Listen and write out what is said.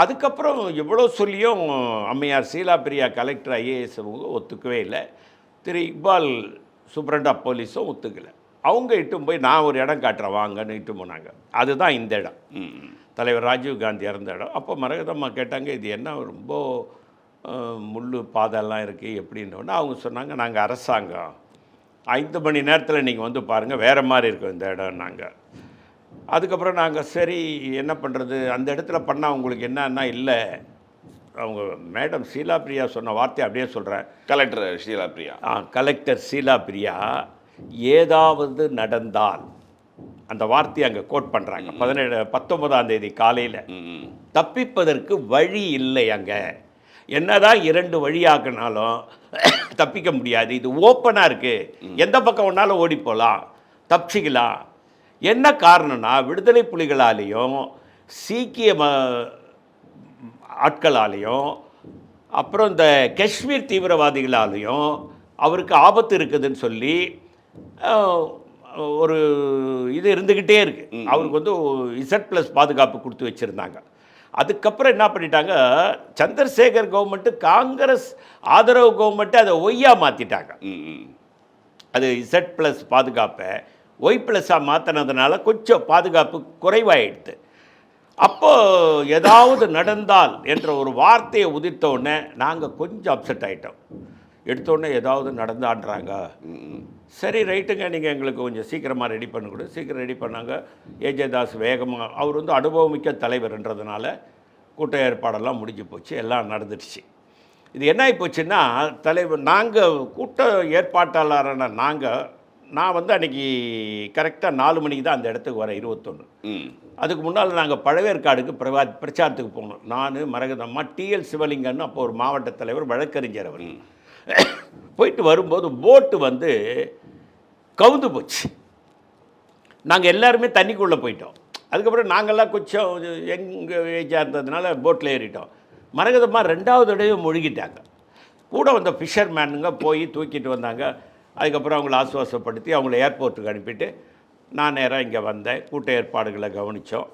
அதுக்கப்புறம் எவ்வளோ சொல்லியும் அம்மையார் சீலா பிரியா கலெக்டர் ஐஏஎஸ் ஒத்துக்கவே இல்லை. திரு இக்பால் சூப்பரண்ட் ஆஃப் போலீஸும் ஒத்துக்கலை. அவங்க இட்டும் போய் நான் ஒரு இடம் காட்டுறேன் வாங்கன்னு இட்டு போனாங்க. அதுதான் இந்த இடம், தலைவர் ராஜீவ் காந்தி இறந்த இடம். அப்போ மரகதம்மா கேட்டாங்க, இது என்ன ரொம்ப முள் பாதெல்லாம் இருக்குது எப்படின்னோடனே அவங்க சொன்னாங்க, நாங்கள் அரசாங்கம் 5 மணி நேரத்தில் நீங்கள் வந்து பாருங்கள் வேறு மாதிரி இருக்கும் இந்த இடம். நாங்கள் அதுக்கப்புறம் நாங்கள் சரி என்ன பண்ணுறது, அந்த இடத்துல பண்ணால் உங்களுக்கு என்னன்னா இல்லை, அவங்க மேடம் ஷீலா பிரியா சொன்ன வார்த்தையை அப்படியே சொல்கிறேன். கலெக்டர் ஷீலா பிரியா கலெக்டர் ஷீலா பிரியா ஏதாவது நடந்தால் அந்த வார்த்தையை அங்கே கோட் பண்ணுறாங்க. 19ஆம் தேதி காலையில் தப்பிப்பதற்கு வழி இல்லை. அங்கே என்னதான் 2 வழியாக்குனாலும் தப்பிக்க முடியாது. இது ஓப்பனாக இருக்குது, எந்த பக்கம் ஒன்றாலும் ஓடி போகலாம், தப்பிச்சிக்கலாம். என்ன காரணம்னா விடுதலை புலிகளாலேயும் சீக்கிய ஆட்களாலேயும் அப்புறம் இந்த காஷ்மீர் தீவிரவாதிகளாலேயும் அவருக்கு ஆபத்து இருக்குதுன்னு சொல்லி ஒரு இது இருந்துக்கிட்டே இருக்குது. அவருக்கு வந்து Z+ பாதுகாப்பு கொடுத்து வச்சுருந்தாங்க. அதுக்கப்புறம் என்ன பண்ணிட்டாங்க, சந்திரசேகர் கவர்மெண்ட்டு காங்கிரஸ் ஆதரவு கவர்மெண்ட்டு அதை ஒய்யாக மாற்றிட்டாங்க. அது Z+ பாதுகாப்பை Y+ஆக மாற்றினதுனால கொஞ்சம் பாதுகாப்பு குறைவாயிடுது. அப்போது ஏதாவது நடந்தால் என்ற ஒரு வார்த்தையை உதிர்த்தோடனே நாங்கள் கொஞ்சம் அப்செட் ஆகிட்டோம். எடுத்தோடனே ஏதாவது நடந்தான்றாங்க. சரி ரைட்டுங்க, நீங்கள் எங்களுக்கு கொஞ்சம் சீக்கிரமாக ரெடி பண்ண கொடு. சீக்கிரம் ரெடி பண்ணாங்க. ஏஜே தாஸ் வேகமாக, அவர் வந்து அனுபவமிக்க தலைவர்ன்றதுனால கூட்ட ஏற்பாடெல்லாம் முடிஞ்சு போச்சு, எல்லாம் நடந்துடுச்சு. இது என்ன ஆகி போச்சுன்னா, தலைவர் நாங்கள் கூட்ட ஏற்பாட்டாளரான நான் வந்து அன்றைக்கி கரெக்டாக 4 மணிக்கு தான் அந்த இடத்துக்கு வரேன், 21. அதுக்கு முன்னால் நாங்கள் பழவேற்காடுக்கு பிரச்சாரத்துக்கு போகணும். நான், மரகதம்மா, TL சிவலிங்கன்னு அப்போ ஒரு மாவட்ட தலைவர், வழக்கறிஞர் அவர். போயிட்டு வரும்போது போட்டு வந்து கவுந்து போச்சு. நாங்கள் எல்லாருமே தண்ணிக்குள்ளே போயிட்டோம். அதுக்கப்புறம் நாங்கள்லாம் கொஞ்சம் எங்கள் ஏஜாக இருந்ததுனால போட்டில் ஏறிட்டோம். மரகதம்மா 2வது தடவை முழுகிட்டாங்க. கூட வந்த ஃபிஷர்மேனுங்க போய் தூக்கிட்டு வந்தாங்க. அதுக்கப்புறம் அவங்கள ஆசுவாசப்படுத்தி அவங்கள ஏர்போர்ட்டுக்கு அனுப்பிட்டு நான் நேராக இங்கே வந்தேன். கூட்ட ஏற்பாடுகளை கவனித்தோம்.